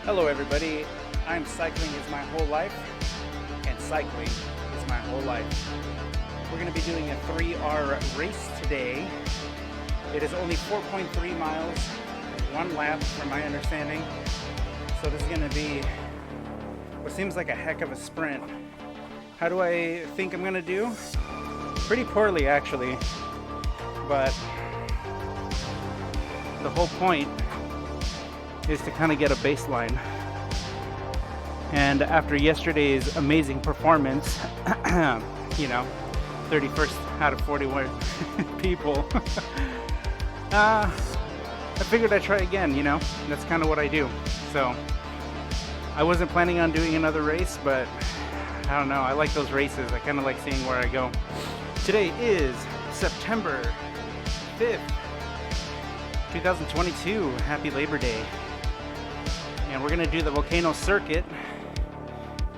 Hello everybody, I'm cycling is my whole life, and cycling is my whole life. We're going to be doing a 3R race today. It is only 4.3 miles, one lap from my understanding. So this is going to be what seems like a heck of a sprint. How do I think I'm going to do? Pretty poorly actually, but the whole point is to kind of get a baseline. And after yesterday's amazing performance, 31st out of 41 people, I figured I'd try again, that's kind of what I do. So I wasn't planning on doing another race, but I don't know, I like those races. I kind of like seeing where I go. Today is September 5th, 2022. Happy Labor Day. And we're going to do the Volcano Circuit,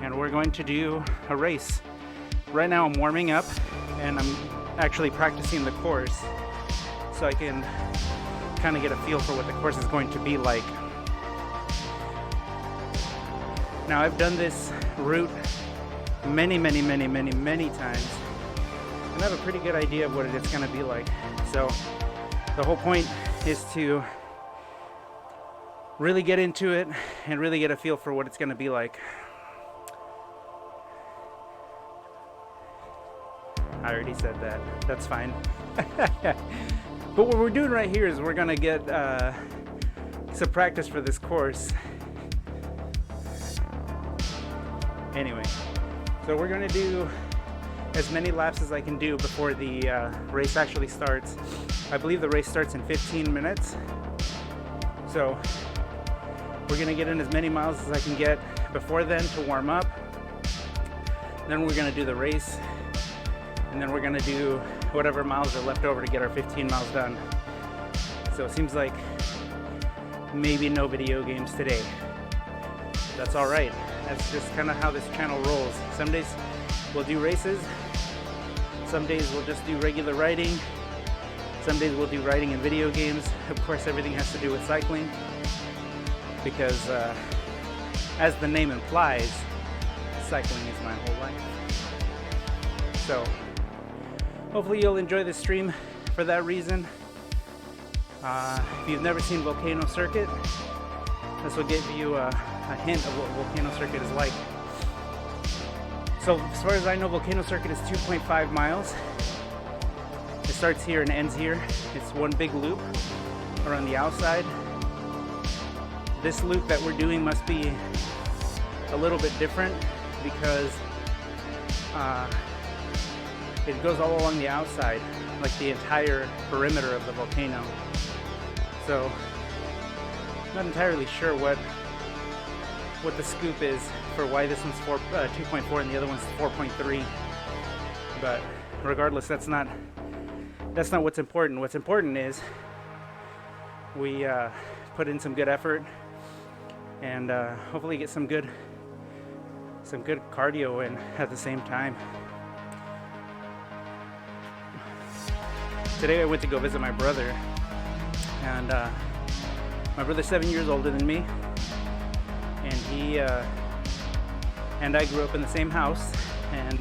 and we're going to do a race. Right now I'm warming up, and I'm actually practicing the course so I can kind of get a feel for what the course is going to be like. Now I've done this route many times, and I have a pretty good idea of what it's going to be like. So the whole point is to really get into it and really get a feel for what it's going to be like. I already said that. That's fine. But what we're doing right here is we're going to get some practice for this course. Anyway, so we're going to do as many laps as I can do before the race actually starts. I believe the race starts in 15 minutes. So we're going to get in as many miles as I can get before then to warm up. Then we're going to do the race. And then we're going to do whatever miles are left over to get our 15 miles done. So it seems like maybe no video games today. That's all right. That's just kind of how this channel rolls. Some days we'll do races. Some days we'll just do regular riding. Some days we'll do riding and video games. Of course, everything has to do with cycling, because as the name implies, cycling is my whole life. So hopefully you'll enjoy this stream for that reason. If you've never seen Volcano Circuit, this will give you a hint of what Volcano Circuit is like. So as far as I know, Volcano Circuit is 2.5 miles. It starts here and ends here. It's one big loop around the outside. This loop that we're doing must be a little bit different because it goes all along the outside, like the entire perimeter of the volcano. So I'm not entirely sure what the scoop is for why this one's 2.4 and the other one's 4.3. But regardless, that's not what's important. What's important is we put in some good effort and hopefully get some good cardio in at the same time. Today I went to go visit my brother, and my brother's 7 years older than me, and he and I grew up in the same house, and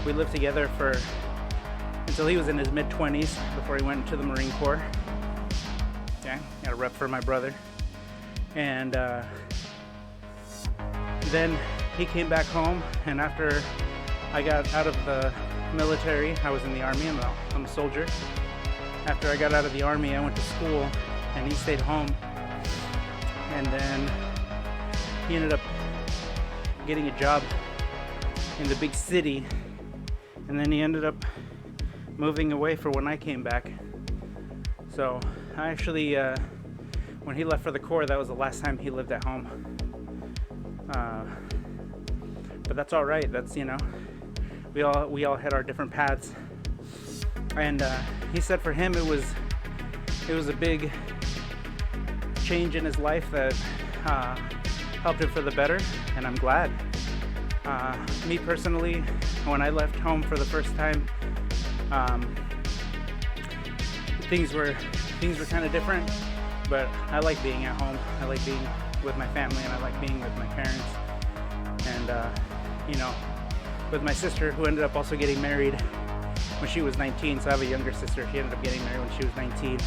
we lived together until he was in his mid-20s before he went into the Marine Corps. Yeah, got a rep for my brother. And then he came back home, and after I got out of the military, I was in the Army, I'm a soldier. After I got out of the Army, I went to school, and he stayed home. And then he ended up getting a job in the big city, and then he ended up moving away for when I came back. So I actually, when he left for the Corps, that was the last time he lived at home. But that's all right. That's, we all had our different paths. And he said for him it was a big change in his life that helped him for the better, and I'm glad. Me personally, when I left home for the first time, things were kind of different, but I like being at home. I like being with my family, and I like being with my parents. And you know, with my sister, who ended up also getting married when she was 19. So I have a younger sister. She ended up getting married when she was 19.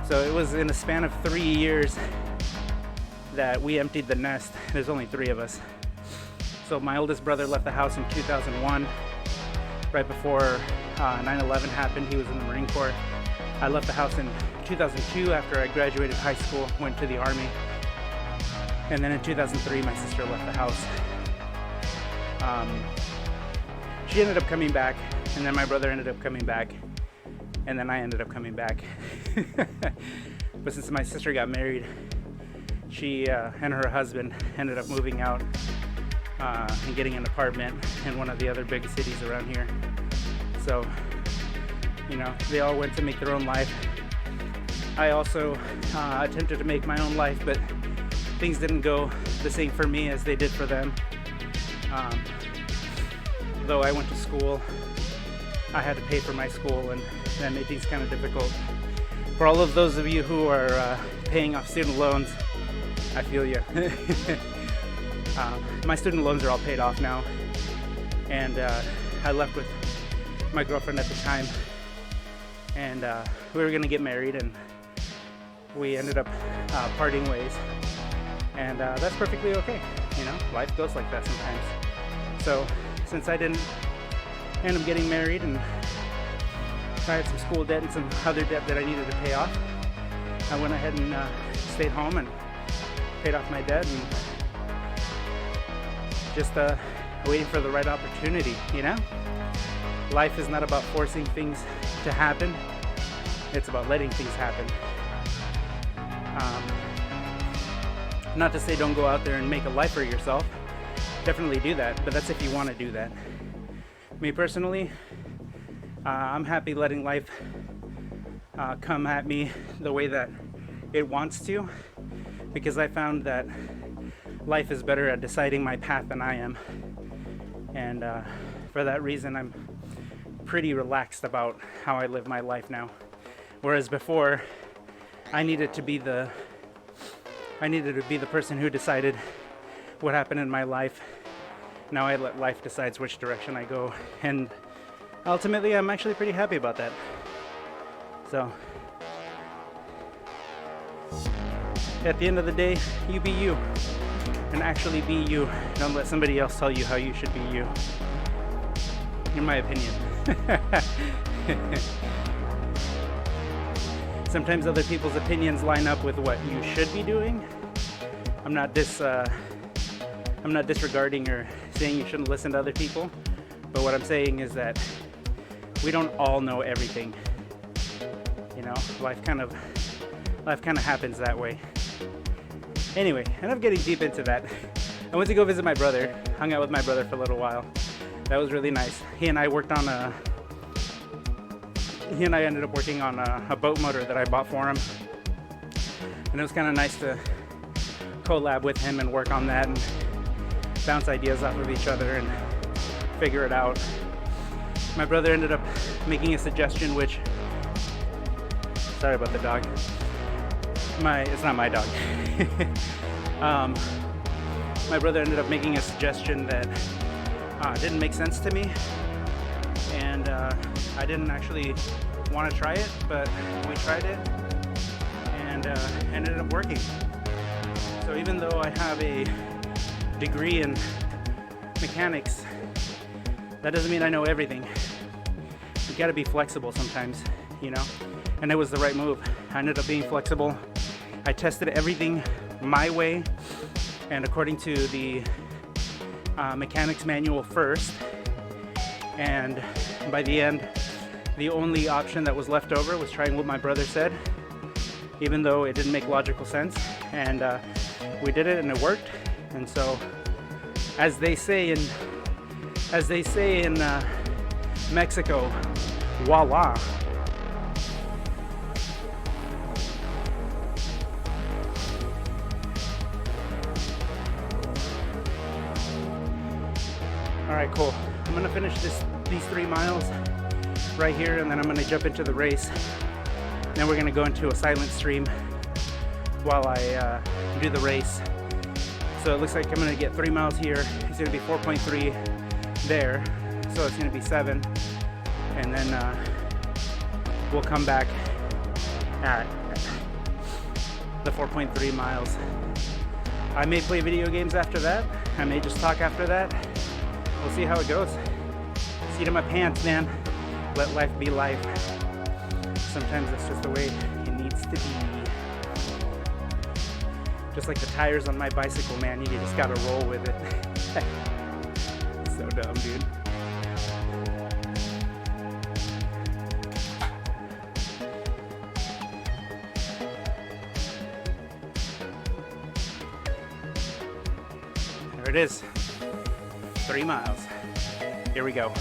So it was in a span of 3 years that we emptied the nest. There's only 3 of us. So my oldest brother left the house in 2001, right before 9/11 happened. He was in the Marine Corps. I left the house in 2002 after I graduated high school, went to the Army. And then in 2003, my sister left the house. She ended up coming back, and then my brother ended up coming back, and then I ended up coming back. But since my sister got married, she and her husband ended up moving out and getting an apartment in one of the other big cities around here. So, you know, they all went to make their own life. I also attempted to make my own life, but things didn't go the same for me as they did for them. Though I went to school, I had to pay for my school, and that made things kind of difficult. For all of those of you who are paying off student loans, I feel you. My student loans are all paid off now, and I left with my girlfriend at the time, and we were gonna get married, and we ended up parting ways, and that's perfectly okay. You know, life goes like that sometimes. So since I didn't end up getting married, and I had some school debt and some other debt that I needed to pay off, I went ahead and stayed home and paid off my debt, and just waiting for the right opportunity. You know, life is not about forcing things to happen, it's about letting things happen. Not to say don't go out there and make a life for yourself. Definitely do that, but that's if you want to do that. Me personally, I'm happy letting life come at me the way that it wants to, because I found that life is better at deciding my path than I am. And for that reason, I'm pretty relaxed about how I live my life now. Whereas before, I needed to be the person who decided what happened in my life. Now I let life decide which direction I go, and ultimately I'm actually pretty happy about that. So at the end of the day, you be you, and actually be you. Don't let somebody else tell you how you should be you, in my opinion. Sometimes other people's opinions line up with what you should be doing. I'm not disregarding or saying you shouldn't listen to other people, but what I'm saying is that we don't all know everything. You know, life kind of happens that way. Anyway, enough getting deep into that. I went to go visit my brother, hung out with my brother for a little while. That was really nice. He and I ended up working on a boat motor that I bought for him, and it was kind of nice to collab with him and work on that and bounce ideas off of each other and figure it out. My brother ended up making a suggestion, which, sorry about the dog. It's not my dog. My brother ended up making a suggestion that didn't make sense to me, and I didn't actually want to try it, but we tried it, and ended up working. So even though I have a degree in mechanics, that doesn't mean I know everything. You gotta be flexible sometimes, you know? And it was the right move. I ended up being flexible. I tested everything my way and according to the mechanics manual first. And by the end, the only option that was left over was trying what my brother said, even though it didn't make logical sense. And we did it, and it worked. And so, as they say in Mexico, voila. All right, cool. I'm gonna finish these 3 miles right here, and then I'm gonna jump into the race. Then we're gonna go into a silent stream while I do the race. So it looks like I'm gonna get 3 miles here. It's gonna be 4.3 there, so it's gonna be 7, and then we'll come back at the 4.3 miles. I may play video games after that. I may just talk after that. We'll see how it goes. Seat in my pants, man. Let life be life. Sometimes that's just the way it needs to be. Just like the tires on my bicycle, man. You just gotta roll with it. So dumb, dude. There it is. 3 miles. Here we go.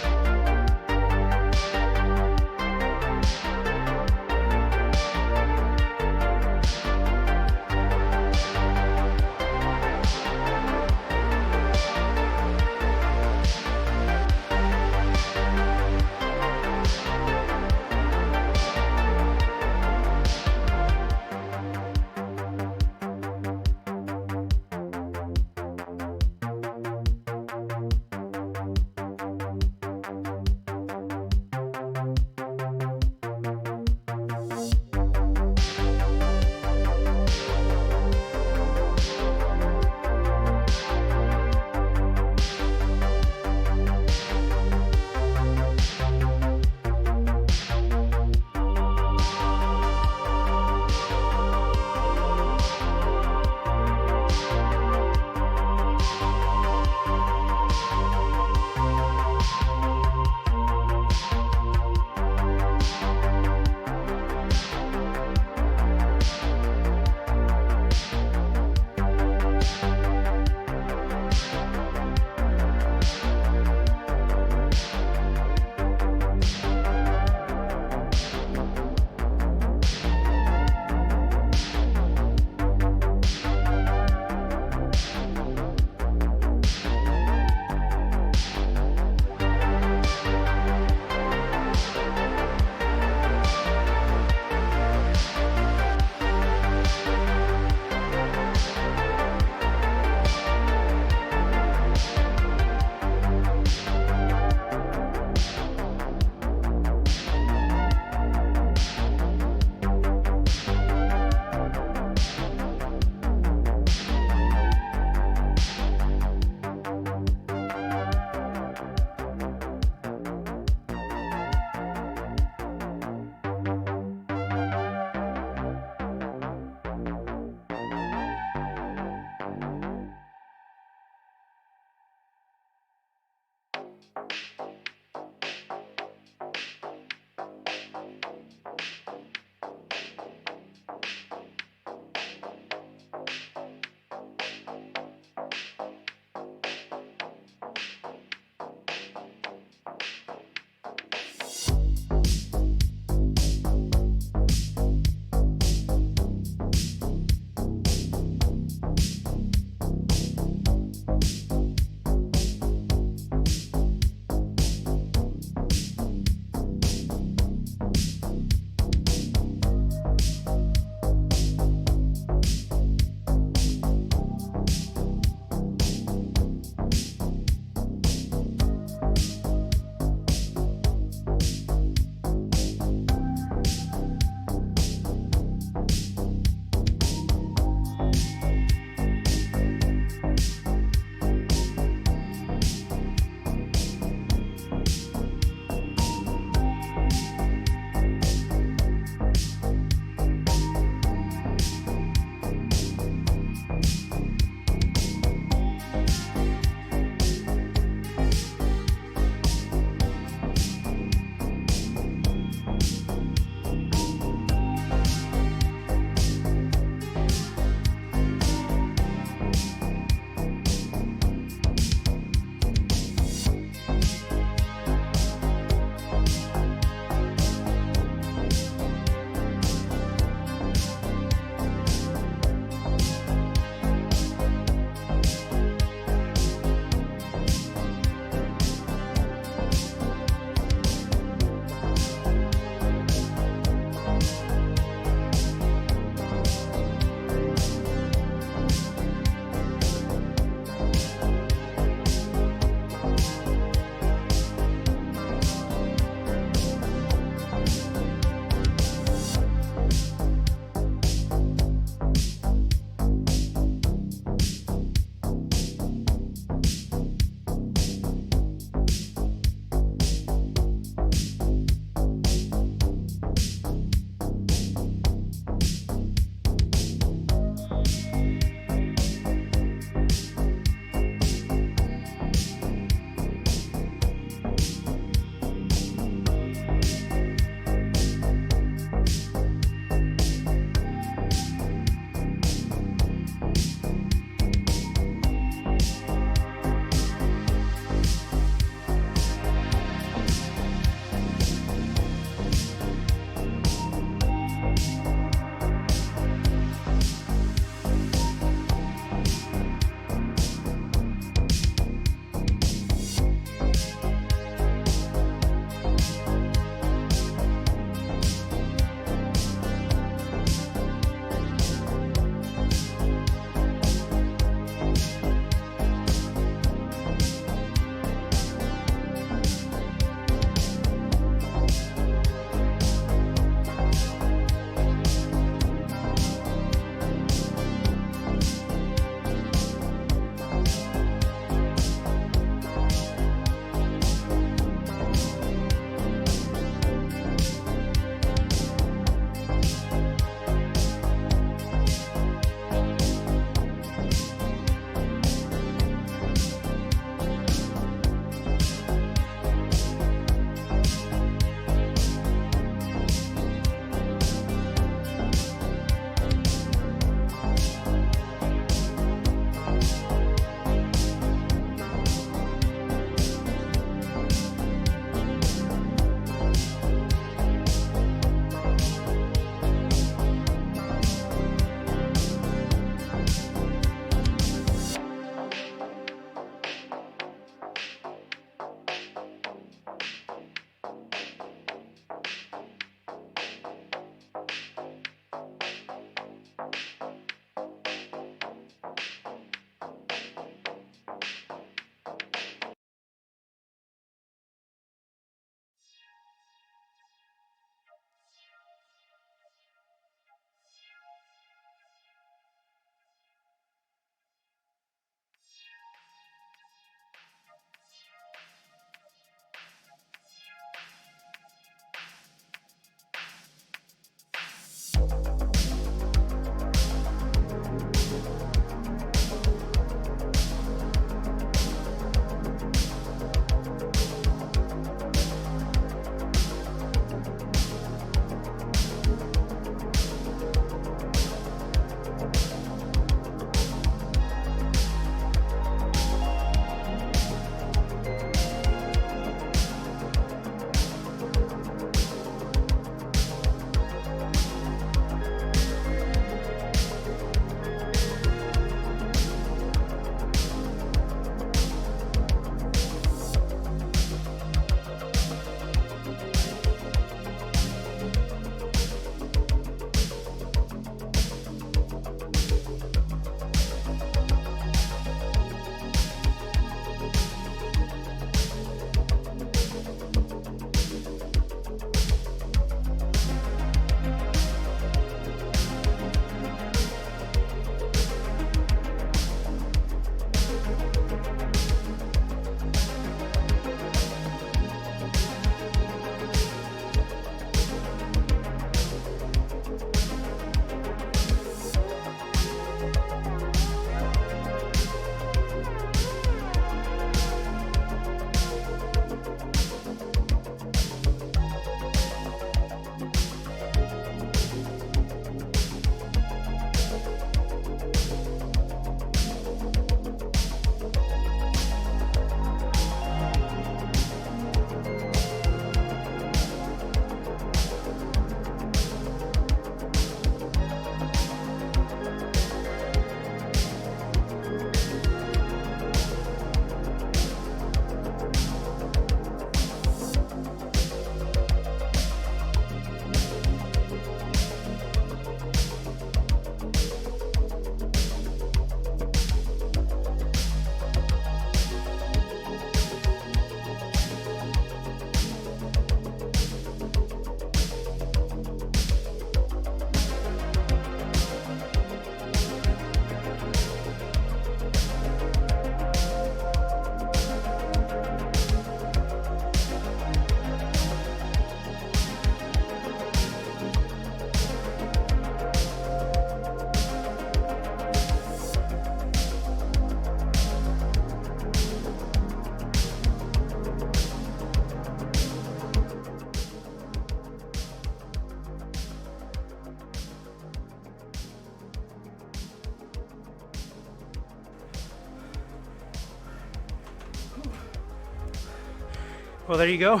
Well, there you go.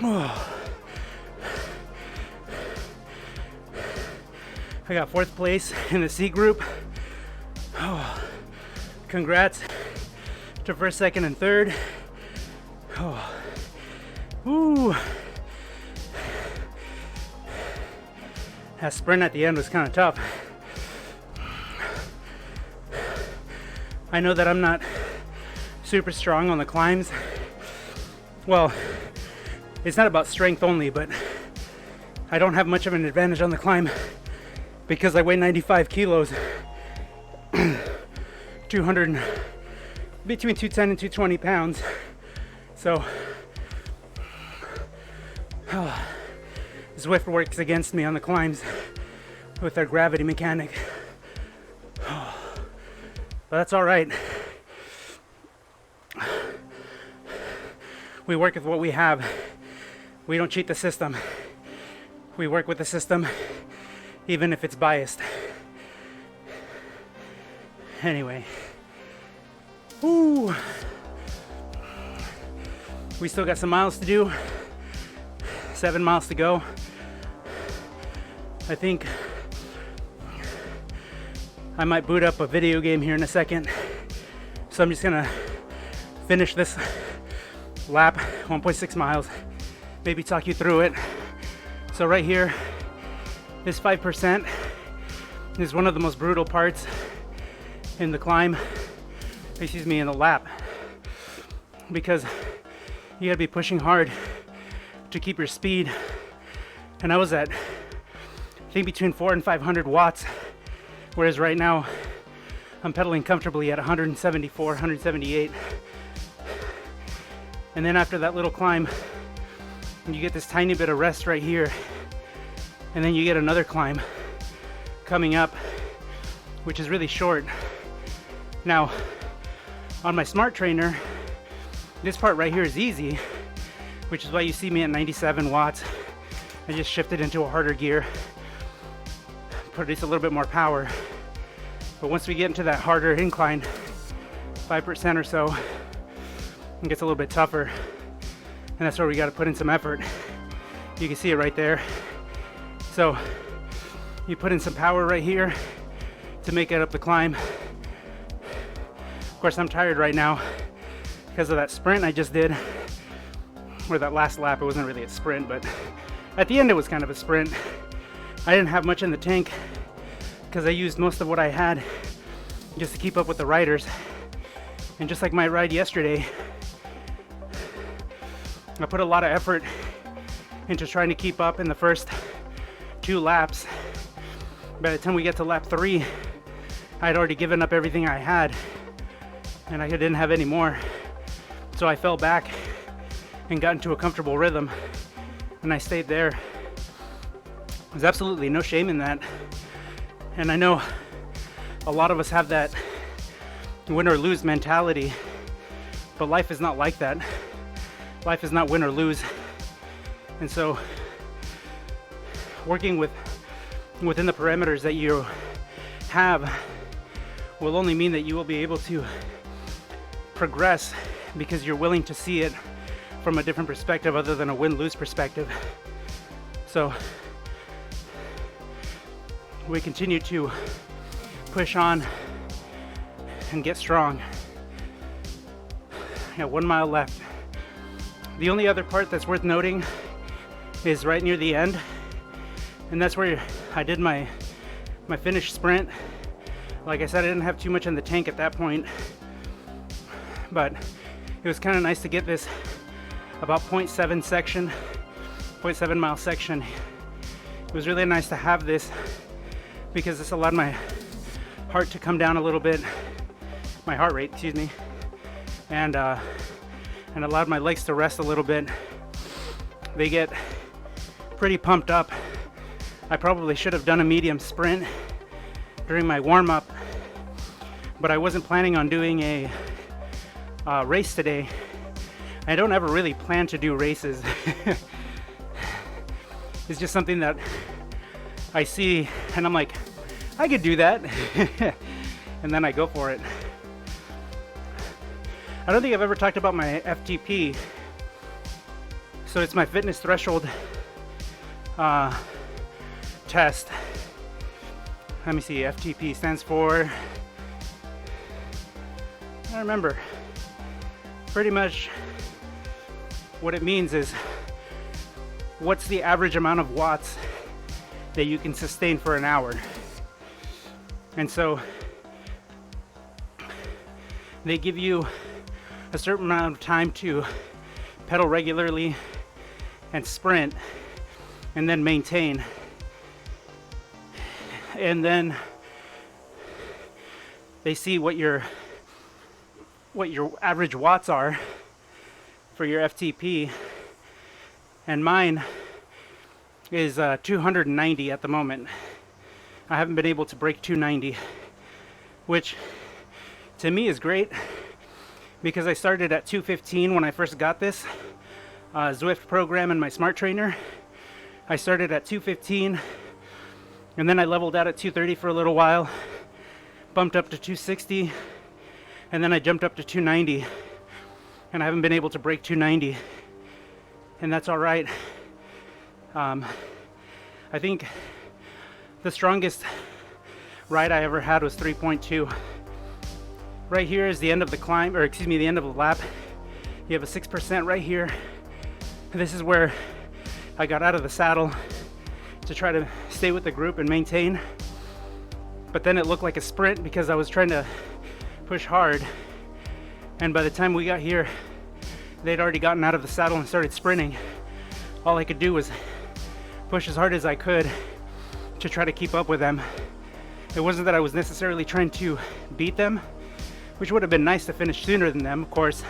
Oh. I got 4th place in the C group. Oh. Congrats to 1st, 2nd, and 3rd. Oh. Ooh. That sprint at the end was kind of tough. I know that I'm not super strong on the climbs. Well, it's not about strength only, but I don't have much of an advantage on the climb because I weigh 95 kilos, 200, between 210 and 220 pounds. So, Zwift works against me on the climbs with their gravity mechanic. But that's all right. We work with what we have. We don't cheat the system. We work with the system, even if it's biased. Anyway. Woo. We still got some miles to do. 7 miles to go. I think I might boot up a video game here in a second. So I'm just gonna finish this lap, 1.6 miles, maybe talk you through it. So right here, this 5% is one of the most brutal parts in the climb, in the lap, because you gotta be pushing hard to keep your speed. And I was at, I think, between 400 and 500 watts, whereas right now I'm pedaling comfortably at 174, 178. And then after that little climb, you get this tiny bit of rest right here, and then you get another climb coming up, which is really short. Now, on my smart trainer, this part right here is easy, which is why you see me at 97 watts. I just shifted into a harder gear, produce a little bit more power. But once we get into that harder incline, 5% or so, it gets a little bit tougher, and that's where we got to put in some effort. You can see it right there. So you put in some power right here to make it up the climb. Of course, I'm tired right now because of that sprint I just did, or that last lap. It wasn't really a sprint, but at the end it was kind of a sprint. I didn't have much in the tank because I used most of what I had just to keep up with the riders. And just like my ride yesterday, I put a lot of effort into trying to keep up in the first 2 laps. By the time we get to lap 3, I had already given up everything I had, and I didn't have any more. So I fell back and got into a comfortable rhythm, and I stayed there. There's absolutely no shame in that. And I know a lot of us have that win or lose mentality, but life is not like that. Life is not win or lose. And so working within the parameters that you have will only mean that you will be able to progress because you're willing to see it from a different perspective other than a win-lose perspective. So we continue to push on and get strong. I got 1 mile left. The only other part that's worth noting is right near the end, and that's where I did my finish sprint. Like I said, I didn't have too much in the tank at that point, but it was kind of nice to get this about 0.7 mile section. It was really nice to have this because this allowed my heart to come down a little bit, my heart rate, excuse me, and allowed my legs to rest a little bit. They get pretty pumped up. I probably should have done a medium sprint during my warm-up, but I wasn't planning on doing a race today. I don't ever really plan to do races. It's just something that I see and I'm like, I could do that. And then I go for it. I don't think I've ever talked about my FTP So it's my fitness threshold test. Let me see, FTP stands for, I remember, pretty much what it means is what's the average amount of watts that you can sustain for an hour. And so they give you a certain amount of time to pedal regularly and sprint and then maintain. And then they see what your average watts are for your FTP, and mine is 290 at the moment. I haven't been able to break 290, which to me is great because I started at 215 when I first got this Zwift program and my smart trainer. I started at 215 and then I leveled out at 230 for a little while, bumped up to 260, and then I jumped up to 290, and I haven't been able to break 290, and that's all right. I think the strongest ride I ever had was 3.2. Right here is the end of the climb, or excuse me, the end of the lap. You have a 6% right here. This is where I got out of the saddle to try to stay with the group and maintain, but then it looked like a sprint because I was trying to push hard, and by the time we got here they'd already gotten out of the saddle and started sprinting. All I could do was push as hard as I could to try to keep up with them. It wasn't that I was necessarily trying to beat them, which would have been nice to finish sooner than them, of course.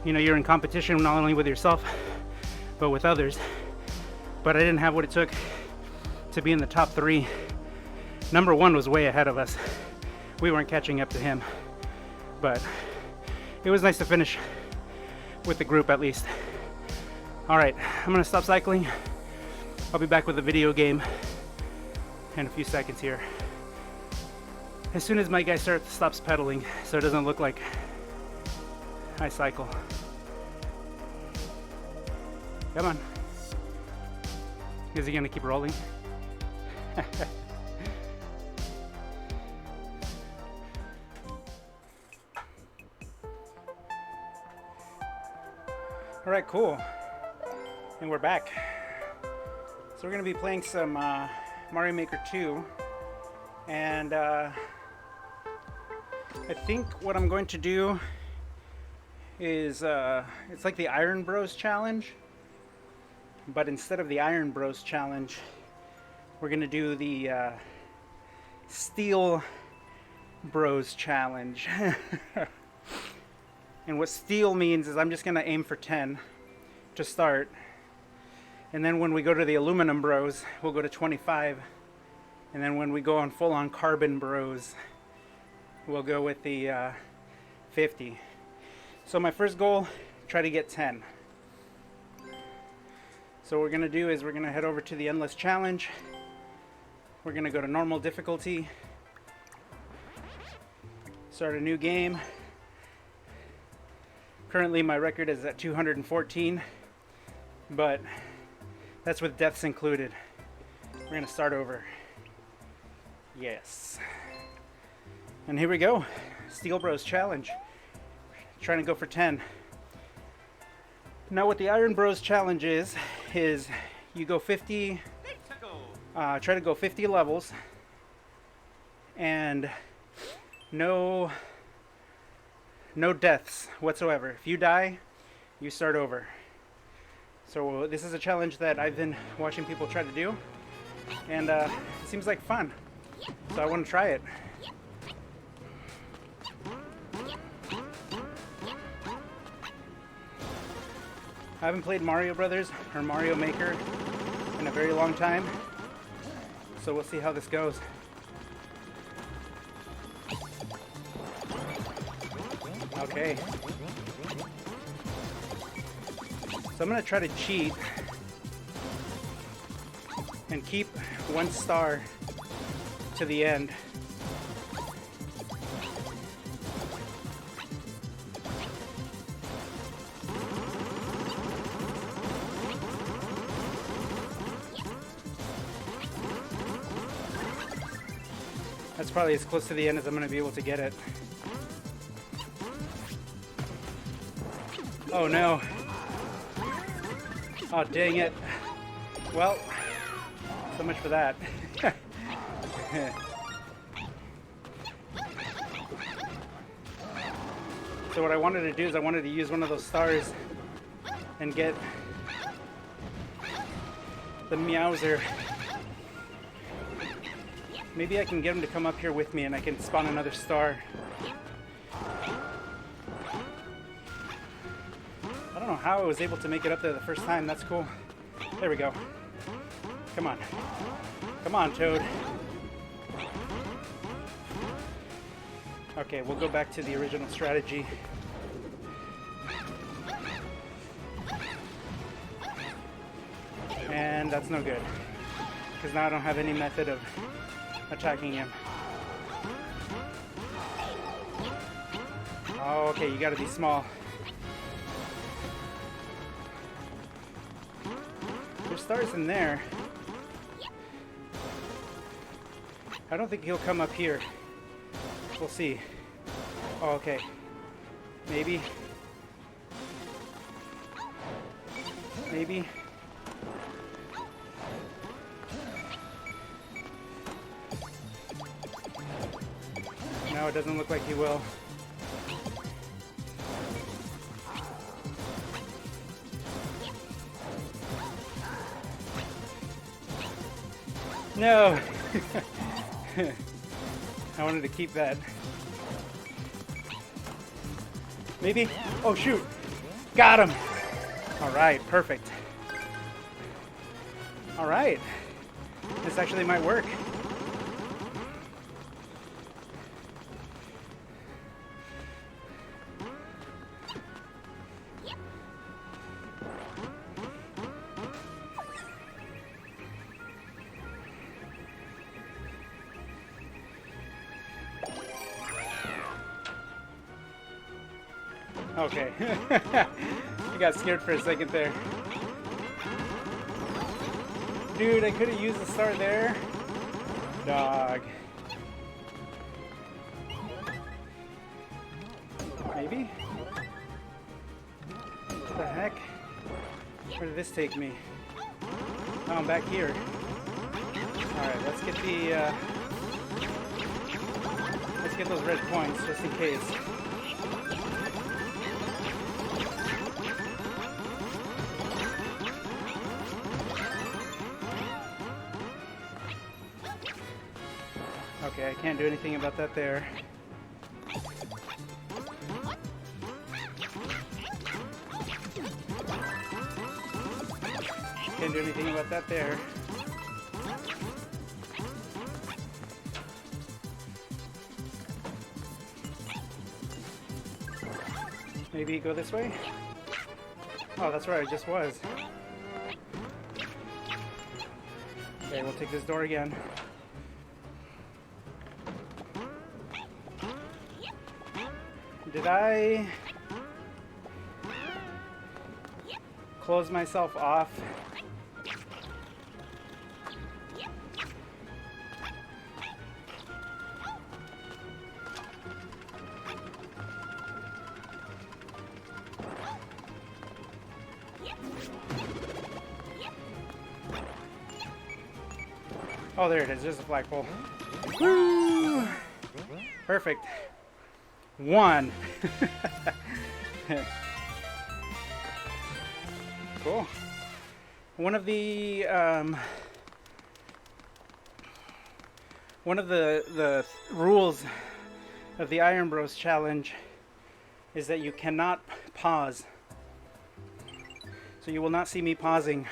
You know, you're in competition not only with yourself but with others, but I didn't have what it took to be in the top 3. Number 1 was way ahead of us. We weren't catching up to him, but it was nice to finish with the group at least. All right, I'm gonna stop cycling. I'll be back with the video game in a few seconds here, as soon as my guy stops pedaling, so it doesn't look like I cycle. Come on. Is he gonna keep rolling? All right, cool. And we're back. So we're gonna be playing some Mario Maker 2. And I think what I'm going to do is, it's like the Iron Bros challenge, but instead of the Iron Bros challenge, we're gonna do the Steel Bros challenge. And what steel means is I'm just gonna aim for 10 to start, and then when we go to the Aluminum Bros, we'll go to 25, and then when we go on full-on Carbon Bros, we'll go with the 50. So my first goal, try to get 10. So what we're gonna do is we're gonna head over to the Endless Challenge. We're gonna go to normal difficulty, start a new game. Currently my record is at 214, but that's with deaths included. We're gonna start over. Yes. And here we go. Steel Bros challenge. Trying to go for 10. Now what the Iron Bros challenge is you go 50, try to go 50 levels, and no deaths whatsoever. If you die, you start over. So this is a challenge that I've been watching people try to do, and it seems like fun. So I want to try it. I haven't played Mario Brothers or Mario Maker in a very long time, so we'll see how this goes. Okay. So I'm going to try to cheat and keep 1 star to the end. That's probably as close to the end as I'm going to be able to get it. Oh no. Oh, dang it. Well, so much for that. So what I wanted to do is I wanted to use one of those stars and get the Meowser. Maybe I can get him to come up here with me and I can spawn another star. I don't know how I was able to make it up there the first time. That's cool. There we go. Come on. Come on, Toad. Okay, we'll go back to the original strategy. And that's no good. Because now I don't have any method of attacking him. Oh, okay, you gotta be small. There's stars in there. I don't think he'll come up here. We'll see. Oh, okay. Maybe. Maybe. No, it doesn't look like he will. No! I wanted to keep that. Maybe? Oh shoot! Got him! Alright, perfect. Alright. This actually might work. Okay. I got scared for a second there. Dude, I could have used the star there. Dog. Maybe? What the heck? Where did this take me? Oh, I'm back here. Alright, let's get the let's get those red points just in case. Okay, I can't do anything about that there. Can't do anything about that there. Maybe go this way? Oh, that's right, I just was. Okay, we'll take this door again. Did I close myself off? Oh, there it is. There's a flagpole. Woo! Perfect. One. Cool. One of the rules of the Iron Bros challenge is that you cannot pause. So you will not see me pausing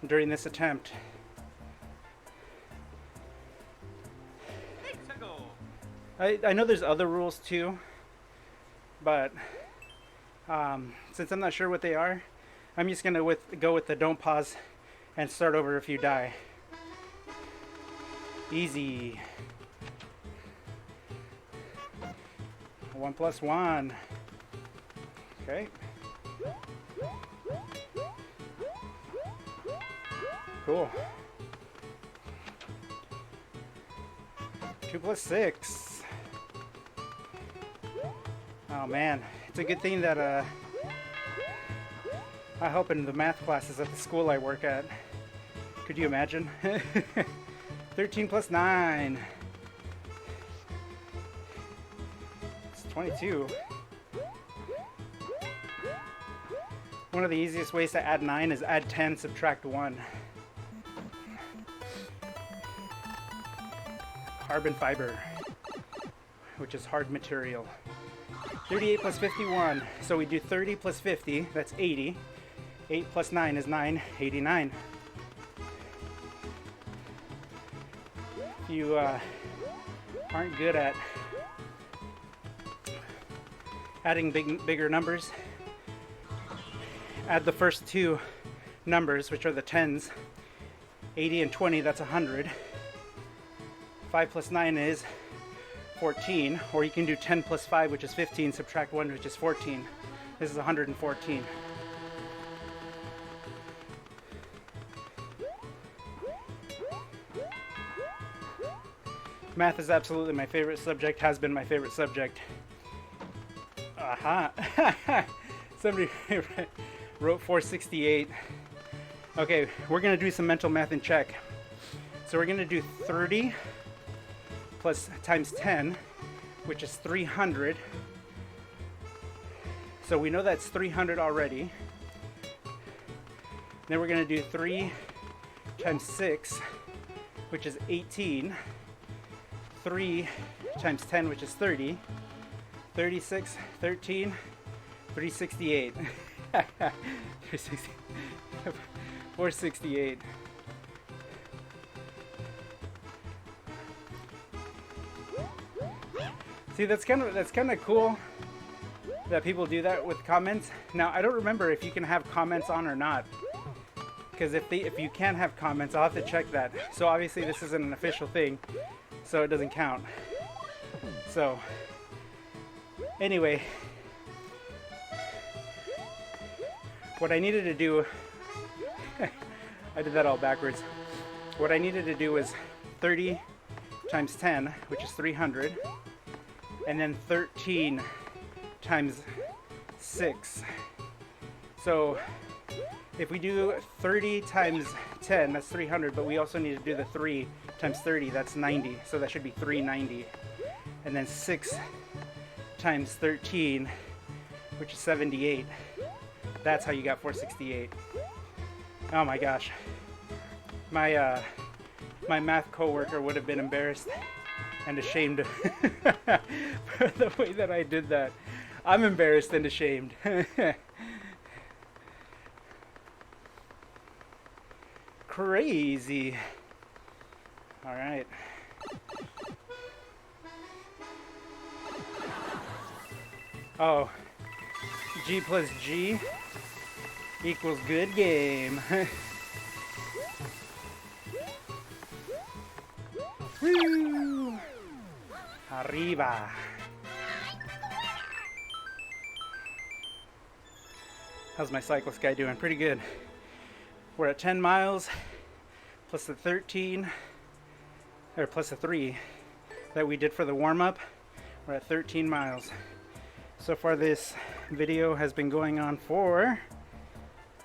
during this attempt. I know there's other rules too, but since I'm not sure what they are, I'm just gonna go with the don't pause and start over if you die. Easy. 1 + 1. Okay. Cool. 2 plus 6. Oh man, it's a good thing that I help in the math classes at the school I work at. Could you imagine? 13 plus 9. It's 22. One of the easiest ways to add 9 is add 10, subtract 1. Carbon fiber, which is hard material. 38 plus 51. So we do 30 plus 50, that's 80. 8 plus 9 is 9, 89. If you aren't good at adding bigger numbers, add the first two numbers, which are the tens. 80 and 20, that's 100. 5 plus 9 is 14, or you can do 10 plus 5, which is 15, subtract 1, which is 14. This is 114. Math is absolutely my favorite subject, has been my favorite subject. Aha! Somebody wrote 468. Okay, we're going to do some mental math in check. So we're going to do 30 plus times 10, which is 300. So we know that's 300 already. Then we're going to do 3 times 6, which is 18. 3 times 10, which is 30. 36, 13, 368. 468. See, that's kind of cool that people do that with comments. Now, I don't remember if you can have comments on or not, because if you can have comments, I'll have to check that. So obviously this isn't an official thing, so it doesn't count. So anyway, what I needed to do, I did that all backwards. What I needed to do was 30 times 10, which is 300, and then 13 times 6. So if we do 30 times 10, that's 300, but we also need to do the 3 times 30, that's 90. So that should be 390. And then 6 times 13, which is 78. That's how you got 468. Oh my gosh. My math coworker would have been embarrassed and ashamed for the way that I did that. I'm embarrassed and ashamed. Crazy. All right. Oh, G plus G equals good game. Woo! Arriba. How's my cyclist guy doing? Pretty good. We're at 10 miles plus the 13, or plus the 3 that we did for the warm-up. We're at 13 miles. So far this video has been going on for,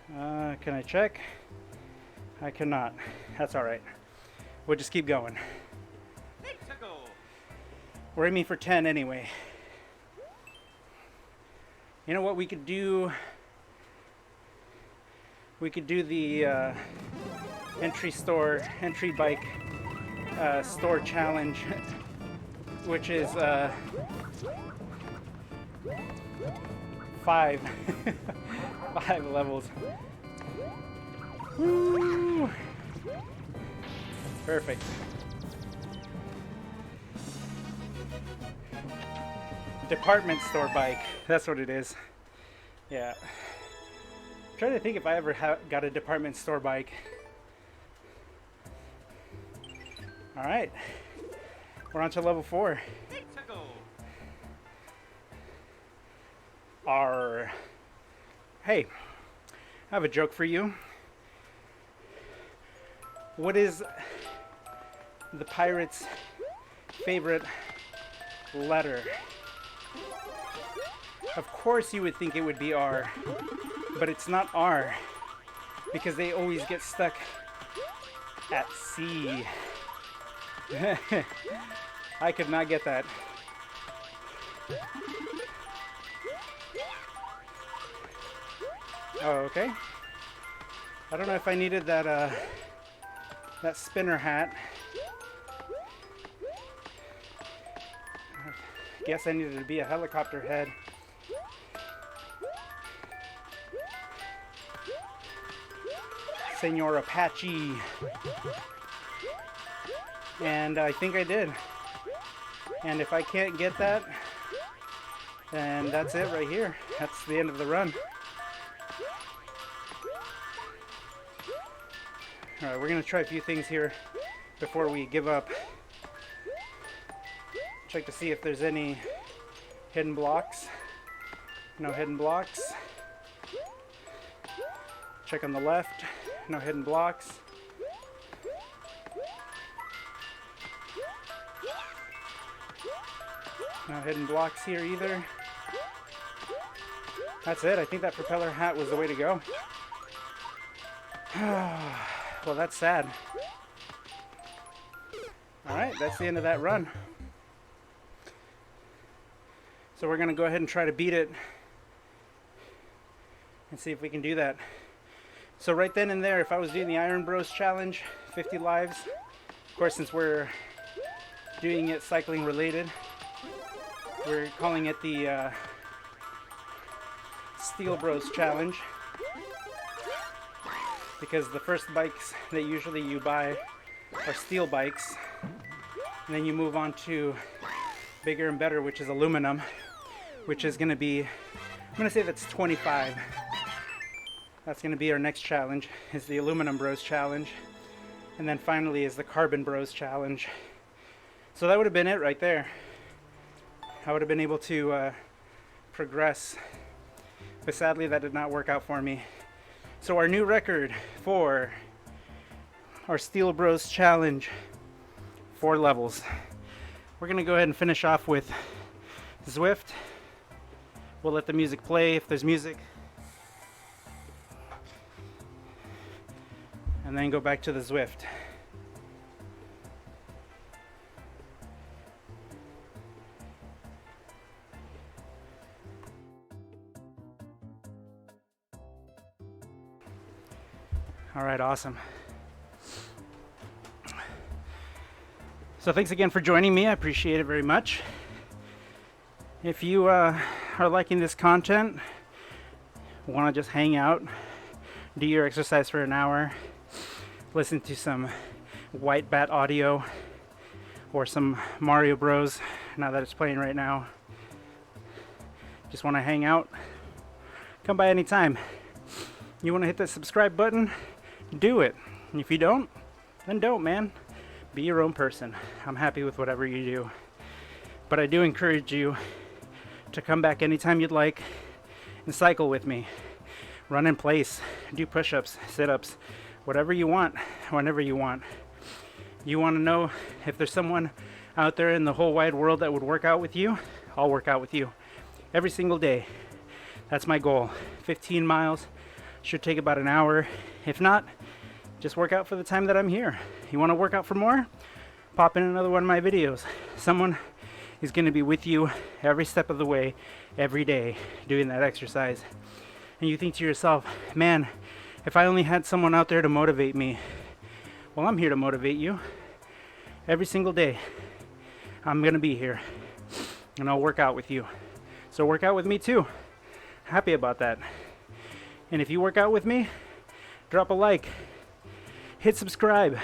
can I check? I cannot. That's alright. We'll just keep going. We're aiming for 10 anyway. You know what we could do? We could do the entry bike store challenge, which is 5 levels. Woo! Perfect. Department store bike. That's what it is. Yeah. I'm trying to think if I ever got a department store bike. All right. We're on to level 4. Hey, I have a joke for you. What is the pirate's favorite letter? Of course you would think it would be R, but it's not R because they always get stuck at C. I could not get that. Oh, okay. I don't know if I needed that that spinner hat. I guess I needed to be a helicopter head. Senor Apache. And I think I did. And if I can't get that, then that's it right here. That's the end of the run. Alright, we're going to try a few things here before we give up. Check to see if there's any hidden blocks. No hidden blocks. Check on the left. No hidden blocks. No hidden blocks here either. That's it. I think that propeller hat was the way to go. Well, that's sad. Alright, that's the end of that run. So we're going to go ahead and try to beat it and see if we can do that. So right then and there, if I was doing the Iron Bros challenge, 50 lives, of course, since we're doing it cycling related, we're calling it the Steel Bros challenge, because the first bikes that usually you buy are steel bikes, and then you move on to bigger and better, which is aluminum, which is going to be, I'm going to say that's 25. That's going to be our next challenge, is the Aluminum Bros challenge. And then finally is the Carbon Bros challenge. So that would have been it right there. I would have been able to progress. But sadly that did not work out for me. So our new record for our Steel Bros challenge, 4 levels. We're going to go ahead and finish off with Zwift. We'll let the music play if there's music. And then go back to the Zwift. All right, awesome. So thanks again for joining me. I appreciate it very much. If you are liking this content, want to just hang out, do your exercise for an hour, listen to some White Bat audio or some Mario Bros now that it's playing right now, just want to hang out, come by anytime. You want to hit that subscribe button, do it. And if you don't, then don't, man. Be your own person. I'm happy with whatever you do. But I do encourage you to come back anytime you'd like and cycle with me. Run in place, do push-ups, sit-ups, whatever you want, whenever you want. You want to know if there's someone out there in the whole wide world that would work out with you? I'll work out with you every single day. That's my goal. 15 miles should take about an hour. If not, just work out for the time that I'm here. You want to work out for more? Pop in another one of my videos. Someone is going to be with you every step of the way, every day, doing that exercise. And you think to yourself, man, if I only had someone out there to motivate me. Well, I'm here to motivate you. Every single day, I'm going to be here. And I'll work out with you. So work out with me too. Happy about that. And if you work out with me, drop a like. Hit subscribe.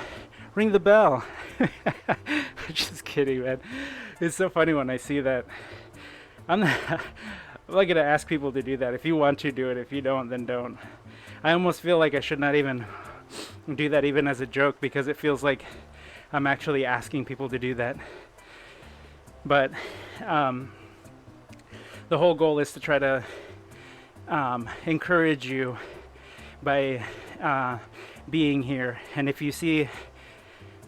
Ring the bell. Just kidding, man. It's so funny when I see that. I'm not going to ask people to do that. If you want to, do it. If you don't, then don't. I almost feel like I should not even do that even as a joke, because it feels like I'm actually asking people to do that. But the whole goal is to try to encourage you by being here. And if you see,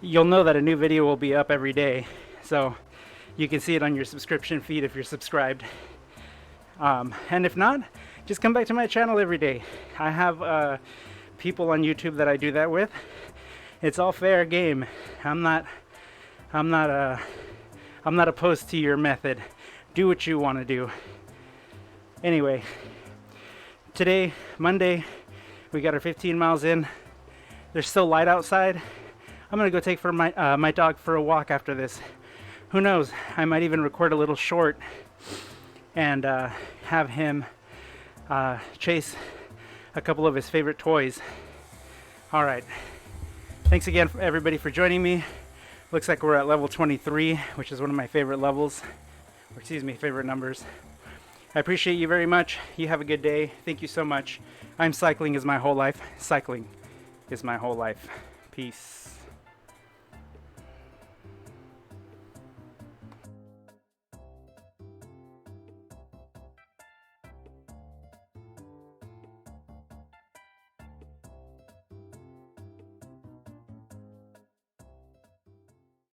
you'll know that a new video will be up every day. So you can see it on your subscription feed if you're subscribed. And if not, just come back to my channel every day. I have people on YouTube that I do that with. It's all fair game. I'm not opposed to your method. Do what you want to do. Anyway, today, Monday, we got our 15 miles in. There's still light outside. I'm gonna go take my dog for a walk after this. Who knows? I might even record a little short and have him chase a couple of his favorite toys. All right. Thanks again, everybody, for joining me. Looks like we're at level 23, which is one of my favorite levels, or excuse me, favorite numbers. I appreciate you very much. You have a good day. Thank you so much. Cycling is my whole life. Cycling is my whole life. Peace.